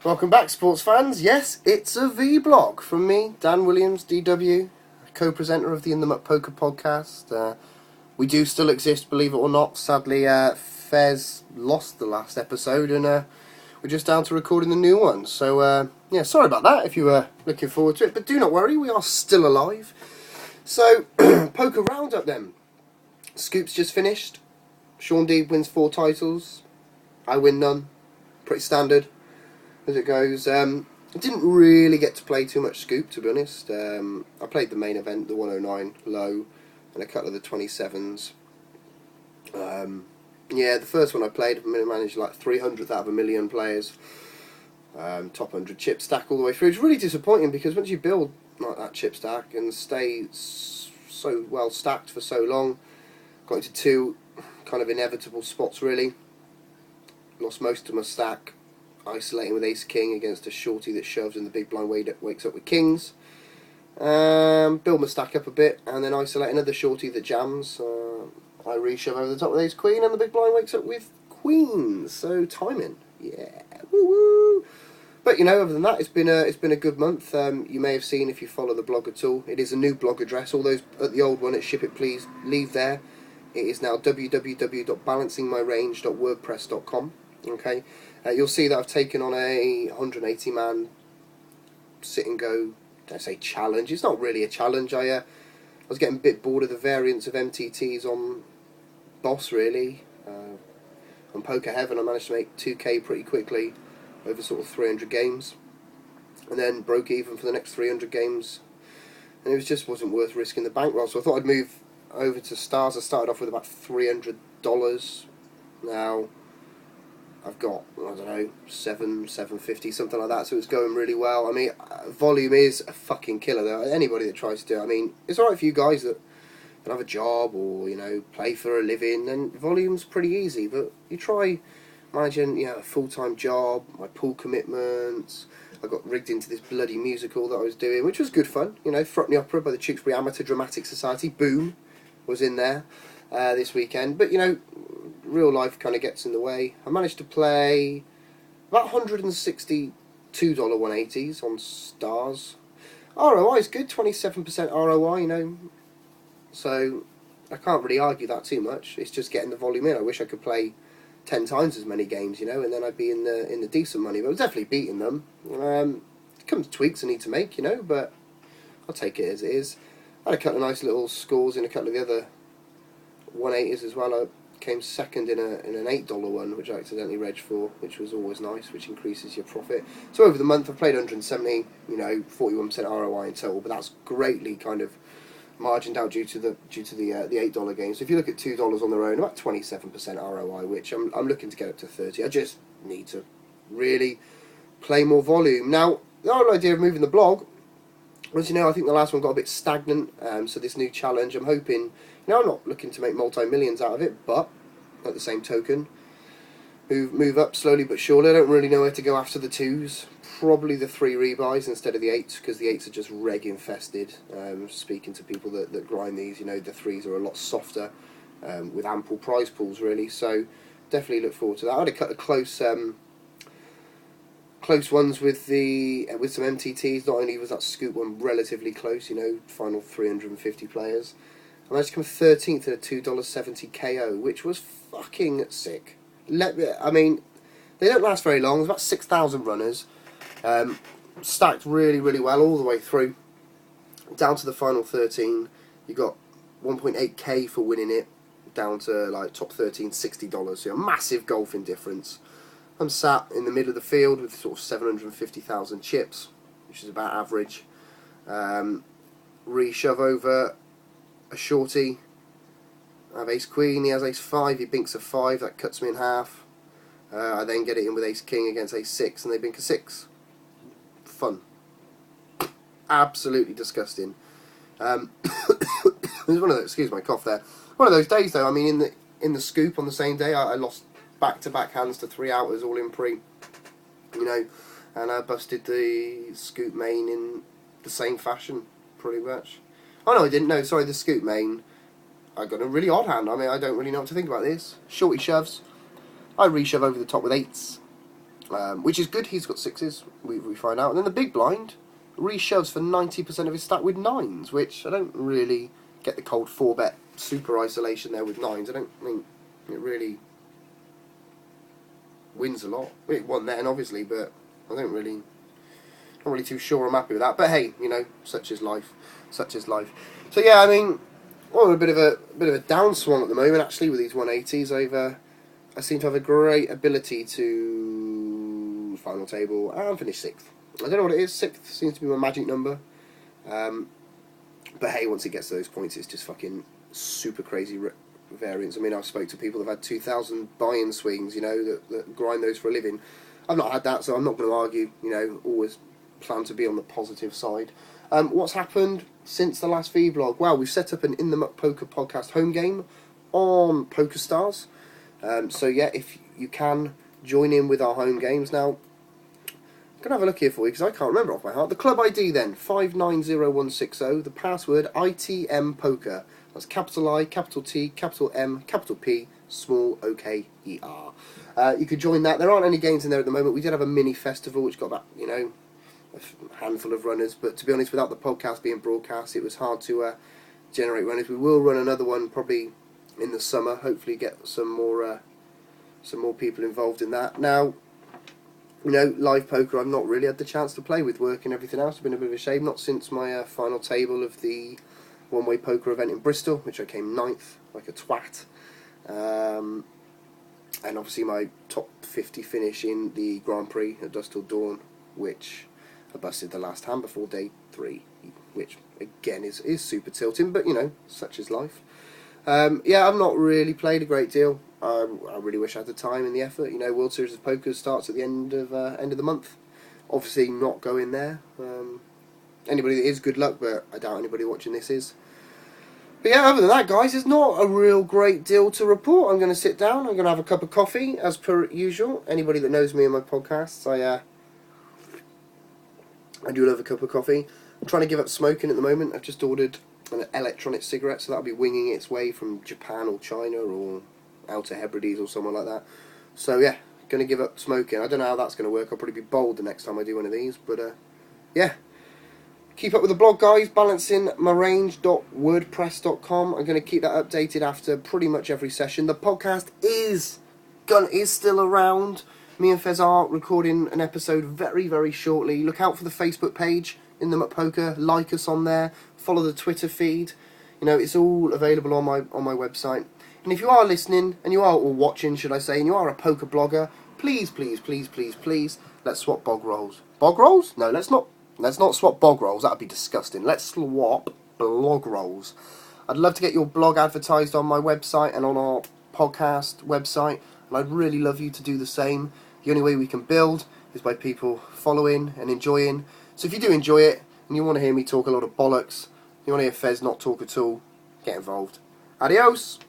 Welcome back, sports fans. Yes, it's a vlog from me, Dan Williams, DW, co-presenter of the In the Muck Poker podcast. We do still exist, believe it or not. Sadly, Fez lost the last episode, and we're just down to recording the new one. So, yeah, sorry about that if you were looking forward to it. But do not worry, we are still alive. So, poker roundup then. Scoop's just finished. Sean Deeb wins 4 titles. I win none. Pretty standard as it goes. I didn't really get to play too much Scoop, to be honest. I played the main event, the 109 low, and a couple of the 27s. Yeah, the first one I played, I managed like 300th out of a million players. Top 100 chip stack all the way through. It's really disappointing because once you build like that chip stack and stay so well stacked for so long, got into 2 kind of inevitable spots really. Lost most of my stack isolating with ace king against a shorty that shoves and the big blind wakes up with kings. Build my stack up a bit and then isolate another shorty that jams. I re-shove over the top with ace queen and the big blind wakes up with queens. So timing, yeah, woo woo. But you know, other than that, it's been a good month. You may have seen if you follow the blog at all. It is a new blog address. All those at the old one at Ship It Please leave there. It is now www.balancingmyrange.wordpress.com. Okay, you'll see that I've taken on a 180-man sit and go. Don't say challenge. It's not really a challenge. I was getting a bit bored of the variants of MTTs on Boss really. On Poker Heaven, I managed to make 2k pretty quickly over sort of 300 games, and then broke even for the next 300 games, and it wasn't worth risking the bankroll. So I thought I'd move over to Stars. I started off with about $300. Now I've got, I don't know, $750, something like that, so it's going really well. I mean, volume is a fucking killer, though. Anybody that tries to do it, I mean, it's alright for you guys that have a job or, you know, play for a living, and volume's pretty easy, but you try managing, you know, a full-time job, my pool commitments. I got rigged into this bloody musical that I was doing, which was good fun, you know, Frotney Opera by the Tewkesbury Amateur Dramatic Society, boom, was in there this weekend, but, you know, real life kind of gets in the way. I managed to play about $162 180s on Stars. ROI is good, 27% ROI, you know, so I can't really argue that too much. It's just getting the volume in. I wish I could play 10 times as many games, you know, and then I'd be in the decent money, but I was definitely beating them. Comes tweaks I need to make, you know, but I'll take it as it is. I had a couple of nice little scores in a couple of the other 180s as well. I came second in an $8 one, which I accidentally regged for, which was always nice, which increases your profit. So over the month I've played 170, you know, 41% ROI in total, but that's greatly kind of margined out due to the $8 games. So if you look at $2 on their own, about 27% ROI, which I'm looking to get up to 30. I just need to really play more volume. Now, the whole idea of moving the blog was, you know, I think the last one got a bit stagnant, so this new challenge, I'm hoping, you know, I'm not looking to make multi-millions out of it, but at the same token, move up slowly but surely. I don't really know where to go after the 2s. Probably the 3 rebuys instead of the 8s, because the 8s are just reg infested. Speaking to people that grind these, you know, the 3s are a lot softer, with ample prize pools really. So definitely look forward to that. I had a couple of close ones with some MTTs. Not only was that Scoop one relatively close, you know, final 350 players. I managed to come 13th in a $2.70 KO, which was fucking sick. I mean, they don't last very long. There's about 6,000 runners. Stacked really, really well all the way through. Down to the final 13, you got 1.8k for winning it. Down to like top 13, $60. So a massive golfing difference. I'm sat in the middle of the field with sort of 750,000 chips, which is about average. Re-shove over a shorty. I have ace queen, he has ace 5, he binks a 5, that cuts me in half. I then get it in with ace king against ace 6 and they bink a 6. Fun. Absolutely disgusting. It was one of those, excuse my cough there, one of those days though. I mean, in the Scoop on the same day I lost back-to-back hands to 3 outers all in pre, you know, and I busted the Scoop main in the same fashion pretty much. Oh no, I didn't. No, sorry, the Scoop main, I got a really odd hand. I mean, I don't really know what to think about this. Shorty shoves. I re-shove over the top with 8s. which is good. He's got 6s, we find out. And then the big blind reshoves for 90% of his stack with 9s, which I don't really get the cold 4-bet super isolation there with 9s. I don't think it really wins a lot. It won then, obviously, but I don't really... Not really too sure I'm happy with that, but hey, you know, such is life. Such is life. So yeah, I mean, well, a bit of a downswing at the moment actually with these 180s. I seem to have a great ability to final table and finish 6th. I don't know what it is. 6th seems to be my magic number. But hey, once it gets to those points, it's just fucking super crazy variance. I mean, I've spoke to people that have had 2,000 buy-in swings, you know, that grind those for a living. I've not had that, so I'm not going to argue. You know, always plan to be on the positive side. What's happened since the last vlog? Well, we've set up an In the Muck Poker podcast home game on PokerStars. So yeah, if you can join in with our home games now. I'm going to have a look here for you because I can't remember off my heart. The club ID then, 590160. The password, ITM Poker. That's capital I, capital T, capital M, capital P, small OKER. You could join that. There aren't any games in there at the moment. We did have a mini festival which got about, you know, a handful of runners, but to be honest, without the podcast being broadcast, it was hard to generate runners. We will run another one probably in the summer. Hopefully, get some more people involved in that. Now, you know, live poker I've not really had the chance to play with work and everything else. It's been a bit of a shame. Not since my final table of the one-way poker event in Bristol, which I came 9th, like a twat. And obviously my top 50 finish in the Grand Prix at Dusk Till Dawn, which I busted the last hand before day 3, which again is super tilting, but you know, such is life. Yeah, I've not really played a great deal. I really wish I had the time and the effort. You know, World Series of Poker starts at the end of the month. Obviously not going there. Anybody that is, good luck, but I doubt anybody watching this is. But yeah, other than that, guys, there's not a real great deal to report. I'm going to sit down. I'm going to have a cup of coffee, as per usual. Anybody that knows me and my podcasts, I do love a cup of coffee. I'm trying to give up smoking at the moment. I've just ordered an electronic cigarette, so that'll be winging its way from Japan or China or Outer Hebrides or somewhere like that. So yeah, going to give up smoking. I don't know how that's going to work. I'll probably be bold the next time I do one of these, but yeah. Keep up with the blog, guys. balancingmyrange.wordpress.com. I'm going to keep that updated after pretty much every session. The podcast is still around. Me and Fez are recording an episode very, very shortly. Look out for the Facebook page, In the Muck Poker. Like us on there. Follow the Twitter feed. You know, it's all available on my website. And if you are listening, and you are, or watching, should I say, and you are a poker blogger, please, please, please, please, please, let's swap bog rolls. Bog rolls? No, let's not swap bog rolls. That'd be disgusting. Let's swap blog rolls. I'd love to get your blog advertised on my website and on our podcast website, and I'd really love you to do the same. The only way we can build is by people following and enjoying. So if you do enjoy it, and you want to hear me talk a lot of bollocks, you want to hear Fez not talk at all, get involved. Adios!